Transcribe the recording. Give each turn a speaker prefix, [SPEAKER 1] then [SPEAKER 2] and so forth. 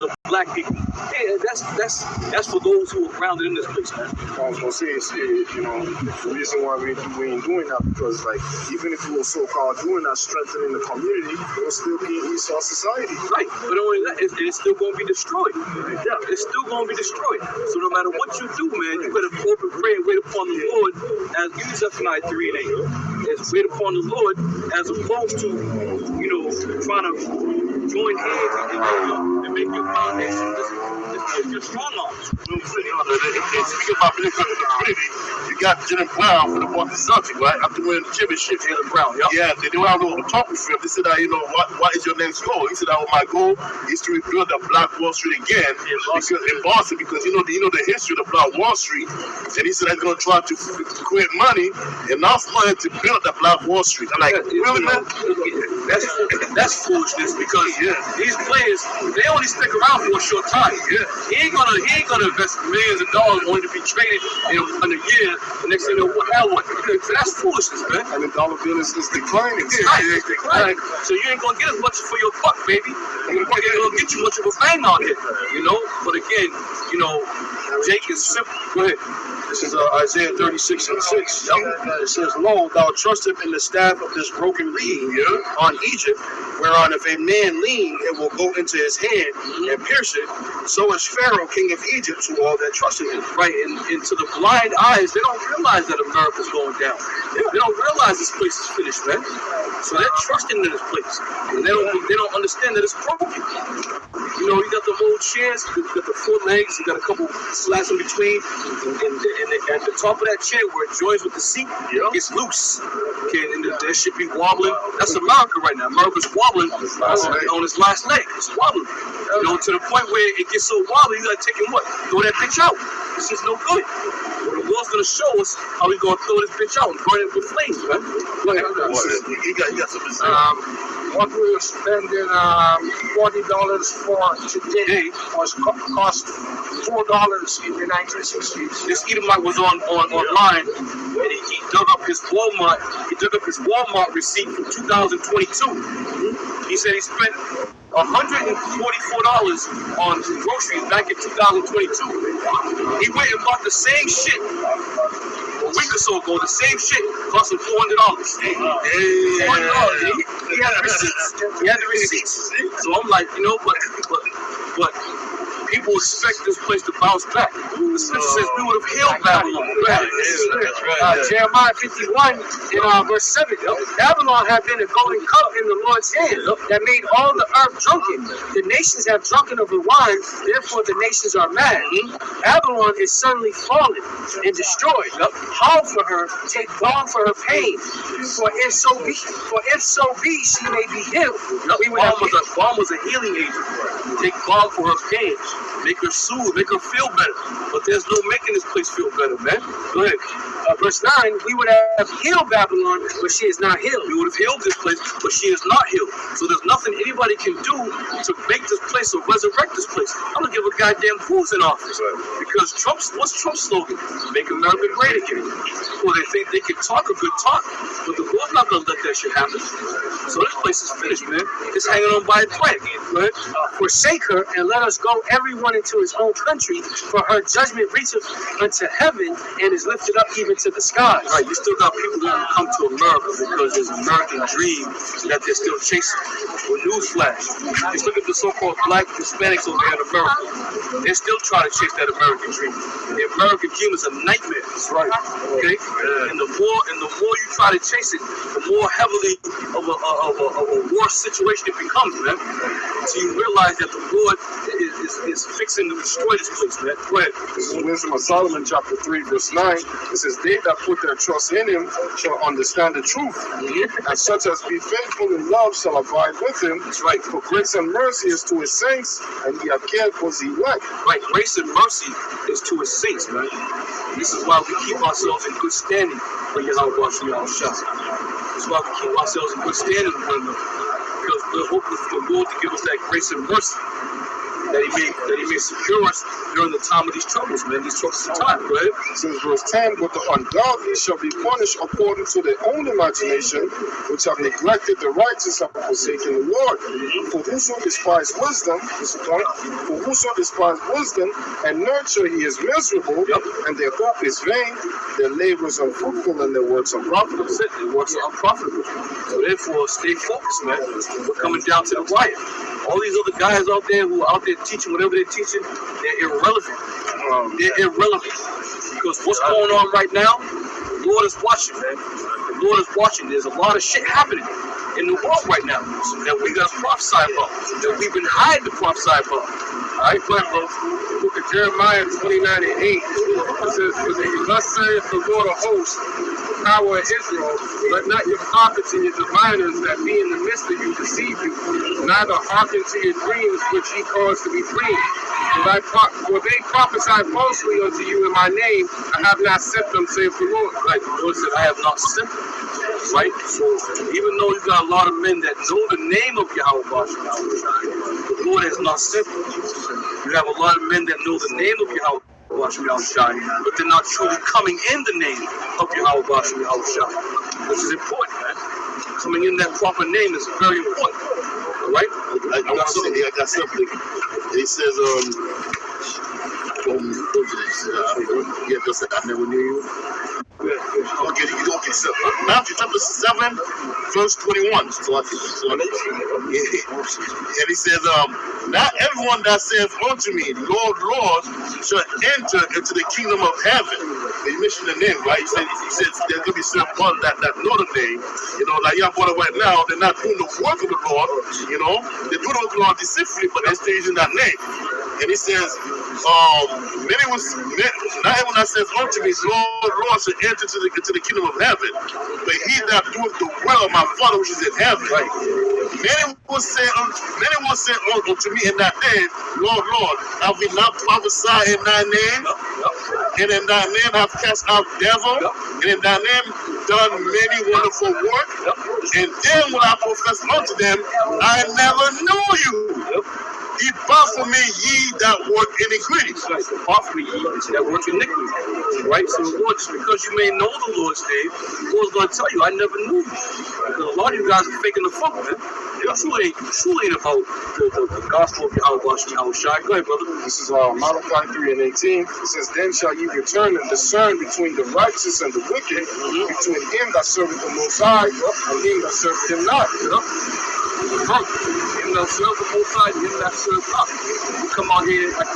[SPEAKER 1] the black people. Yeah, that's for those who are grounded in this place, man.
[SPEAKER 2] I was gonna say, you know, the reason why we ain't doing that because, like, even if we were so-called doing that, strengthening the community, we'll still be in Esau society.
[SPEAKER 1] Right, but only that, it's still gonna be destroyed. Yeah, it's still gonna be destroyed. So no matter what you do, man, you better hope and pray and wait upon the Lord. As you Zephaniah 3:8, is wait upon the Lord as opposed to, you know, trying to join hands and make your foundation your strong arms.
[SPEAKER 3] Speaking about political community, you got Jim Brown for the Boston Celtics, right? After winning the championship,
[SPEAKER 1] Jalen Brown,
[SPEAKER 3] yeah, they went out on the talk with him. They said, you know, what is your next goal? He said, my goal is to rebuild the Black Wall Street again in Boston, because you know the history of the Black Wall Street. And he said, I'm going to try to create money, enough money to build the Black Wall Street. I'm like, really, man?
[SPEAKER 1] That's foolishness because these players, they only stick around for a short time. He ain't gonna invest millions of dollars only to be traded in a year. The next thing you know, what? That's foolishness, man.
[SPEAKER 2] And the dollar bill is declining.
[SPEAKER 1] It's declining. So you ain't gonna get as much for your buck, baby. You're gonna get you much of a bang out here, you know. But again, you know, Jake is simple. Go ahead.
[SPEAKER 4] This is Isaiah 36:6. It says, Lo, thou trusteth in the staff of this broken reed on Egypt, whereon if a man lean, it will go into his hand and pierce it. So is Pharaoh, king of Egypt, to all that trust in him.
[SPEAKER 1] Right, and to the blind eyes, they don't realize that America's going down. They don't realize this place is finished, man. So they're trusting in this place. And they don't understand that it's broken. You know, you got the old chairs, you got the 4 legs, you got a couple slats in between, and at the top of that chair where it joins with the seat, it's loose. Okay, and that should be wobbling. That's America right now. America's wobbling on its last leg. It's wobbling. You know, to the point where it gets so wobbly, you gotta take it what? Throw that bitch out. This is no good. Well, the Lord's gonna show us how we gonna throw this bitch out and burn it with flames, man. Go ahead.
[SPEAKER 3] You got something.
[SPEAKER 4] What we were spending $40 for today cost $4 in the 1960s.
[SPEAKER 1] This Edomite was online, and he dug up his Walmart. He dug up his Walmart receipt from 2022. He said he spent $144 on groceries back in 2022. He went and bought the same shit a week or so ago. The same shit cost him $400. $400. He had the receipts. He had the receipts. So I'm like, you know, but people expect this place to bounce back. The scripture says we would have healed Babylon.
[SPEAKER 4] Jeremiah 51 in verse 7. Babylon had been a golden cup in the Lord's hand that made all the earth drunken. The nations have drunken of the wine, therefore the nations are mad. Babylon is suddenly fallen and destroyed. Howl for her, take balm for her pain. For if so be, she may be healed.
[SPEAKER 1] Balm was a healing agent. Take balm for her pain. Make her soothe, make her feel better. But there's no making this place feel better, man. Go ahead.
[SPEAKER 4] Verse 9, we would have healed Babylon, but she is not healed.
[SPEAKER 1] We would have healed this place, but she is not healed. So there's nothing anybody can do to make this place or resurrect this place. I'm going to give a goddamn who's in office. Because what's Trump's slogan? Make America great again. Well, they think they can talk a good talk, but the Lord's not going to let that shit happen. So this place is finished, man. It's hanging on by a thread. Right?
[SPEAKER 4] Forsake her and let us go everyone into his own country, for her judgment reacheth unto heaven and is lifted up even to the skies.
[SPEAKER 1] Right, you still got people that want to come to America because there's an American dream that they're still chasing. Well, newsflash, just look at the so-called black Hispanics over here in America. They're still trying to chase that American dream. The American dream is a nightmare. That's right. Okay? And the more you try to chase it, the more heavily of a war situation it becomes, man. So you realize that the Lord is fixing to destroy this place, man. Go ahead.
[SPEAKER 2] This is Wisdom of Solomon, chapter 3, verse 9. It says, they that put their trust in him shall understand the truth. And such as be faithful in love shall abide with him.
[SPEAKER 1] That's right.
[SPEAKER 2] For grace and mercy is to his saints, and he hath cared for his elect.
[SPEAKER 1] Right. Grace and mercy is to his saints, man. This is why we keep ourselves in good standing for YAHAWASHI. This is why we keep ourselves in good standing with one another. Because we're hoping for the Lord to give us that grace and mercy. that he may secure us during the time of these troubles, man. These troubles of time. Go ahead.
[SPEAKER 2] It says verse 10, but the ungodly shall be punished according to their own imagination, which have neglected the righteous and forsaken the Lord. For whoso despise wisdom, and nurture, he is miserable, and their hope is vain, their labors unfruitful, and their works unprofitable.
[SPEAKER 1] That's it. Their works are unprofitable. So therefore, stay focused, man. We're coming down to the wire. All these other guys out there who are out there teaching whatever they're teaching, they're irrelevant. They're irrelevant. Because what's going on right now, the Lord is watching, man. The Lord is watching. There's a lot of shit happening in the world right now that we got to prophesy about, that we've been hiding to prophesy about. All right, go ahead, bro.
[SPEAKER 2] The book of Jeremiah 29:8, it says, thus saith the Lord of hosts, the power of Israel, let not your prophets and your diviners that be in the midst of you deceive you, neither hearken to your dreams which ye cause to be dreamed. For they prophesy falsely unto you in my name, I have not sent them, saith the Lord.
[SPEAKER 1] Like the Lord said, I have not sent them. Right? So even though you got a lot of men that know the name of YAHAWAH, the Lord has not sent them. You have a lot of men that know the name of YAHAWAH, but they're not truly coming in the name of YAHAWAH, which is important, man. Coming in that proper name is very important. All right?
[SPEAKER 3] I got something. It says, I never knew you. Okay, so Matthew chapter 7, verse 21. And he says, not everyone that saith unto me, Lord, Lord, shall enter into the kingdom of heaven. He mentioned the name, right? He said there's going to be certain ones that know the name. You know, like y'all brought it right now, they're not doing the work of the Lord. You know, they're doing the work of the Lord deceitfully, but they're still using that name. And he says, not everyone that says unto me, Lord, Lord, shall enter into the kingdom of heaven, but he that doeth the will of my Father which is in heaven. Right. Many will say unto me in that day, Lord, Lord, have we not prophesied in thy name? And in thy name have cast out devil, and in thy name done many wonderful work. And then will I profess unto them, I never knew you. Depart from me, ye that work iniquity.
[SPEAKER 1] Depart from me, ye that work iniquity. Right? So, Lord, just because you may know the Lord's name, the Lord's going to tell you, I never knew you. Because a lot of you guys are faking the funk, man. You truly ain't about the gospel of YAHAWASHI. Go ahead, brother.
[SPEAKER 2] This is Malachi 3:18. It says, then shall ye return and discern between the righteous and the wicked, between him that serveth the Most High and him that serveth him not.
[SPEAKER 1] Him that serve the Most High and him that serve not. You come out here